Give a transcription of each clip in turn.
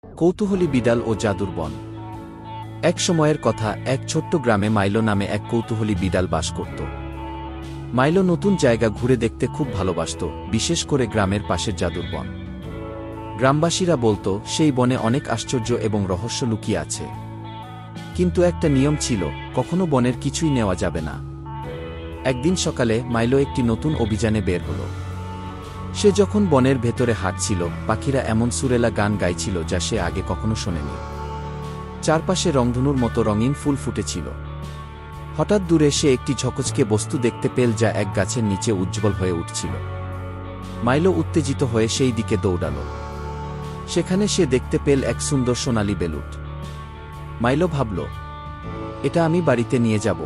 কৌতূহলী বিড়াল ও জাদুর বন। এক সময়ের কথা, এক ছোট্ট গ্রামে মাইলো নামে এক কৌতূহলী বিড়াল বাস করত। মাইলো নতুন জায়গা ঘুরে দেখতে খুব ভালোবাসত, বিশেষ করে গ্রামের পাশের জাদুর বন। গ্রামবাসীরা বলতো সেই বনে অনেক আশ্চর্য এবং রহস্য লুকিয়ে আছে। কিন্তু একটা নিয়ম ছিল, কখনো বনের কিছুই নেওয়া যাবে না। একদিন সকালে মাইলো একটি নতুন অভিযানে বের হল। সে যখন বনের ভেতরে হাঁটছিল, পাখিরা এমন সুরেলা গান গাইছিল যা সে আগে কখনো শোনেনি। চারপাশে রংধনুর মতো রঙিন ফুল ফুটেছিল। হঠাৎ দূরে সে একটি ঝকঝকে বস্তু দেখতে পেল যা এক গাছের নিচে উজ্জ্বল হয়ে উঠছিল। মাইলো উত্তেজিত হয়ে সেই দিকে দৌড়াল। সেখানে সে দেখতে পেল এক সুন্দর সোনালী বেলুট। মাইলো ভাবল, এটা আমি বাড়িতে নিয়ে যাব।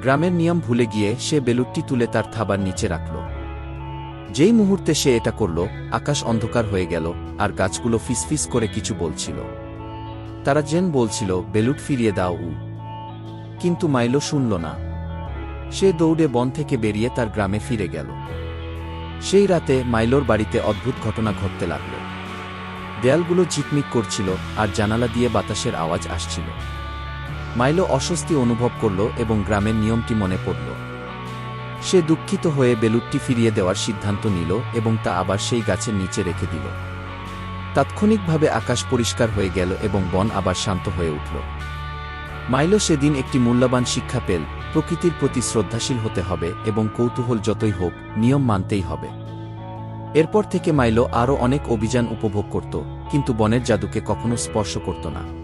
গ্রামের নিয়ম ভুলে গিয়ে সে বেলুটটি তুলে তার থাবার নিচে রাখল। যেই মুহূর্তে সে এটা করল, আকাশ অন্ধকার হয়ে গেল, আর গাছগুলো ফিসফিস করে কিছু বলছিল। তারা যেন বলছিল, বেলুট ফিরিয়ে দাও। কিন্তু মাইলো শুনল না। সে দৌড়ে বন থেকে বেরিয়ে তার গ্রামে ফিরে গেল। সেই রাতে মাইলোর বাড়িতে অদ্ভুত ঘটনা ঘটতে লাগল। দেয়ালগুলো ঝিকমিক করছিল, আর জানালা দিয়ে বাতাসের আওয়াজ আসছিল। মাইলো অস্বস্তি অনুভব করল এবং গ্রামের নিয়মটি মনে পড়ল। সে দুঃখিত হয়ে বেলুটটি ফিরিয়ে দেওয়ার সিদ্ধান্ত নিল এবং তা আবার সেই গাছের নিচে রেখে দিল। তাৎক্ষণিকভাবে আকাশ পরিষ্কার হয়ে গেল এবং বন আবার শান্ত হয়ে উঠল। মাইলো সেদিন একটি মূল্যবান শিক্ষা পেল, প্রকৃতির প্রতি শ্রদ্ধাশীল হতে হবে এবং কৌতূহল যতই হোক, নিয়ম মানতেই হবে। এরপর থেকে মাইলো আরও অনেক অভিযান উপভোগ করত, কিন্তু বনের জাদুকে কখনো স্পর্শ করত না।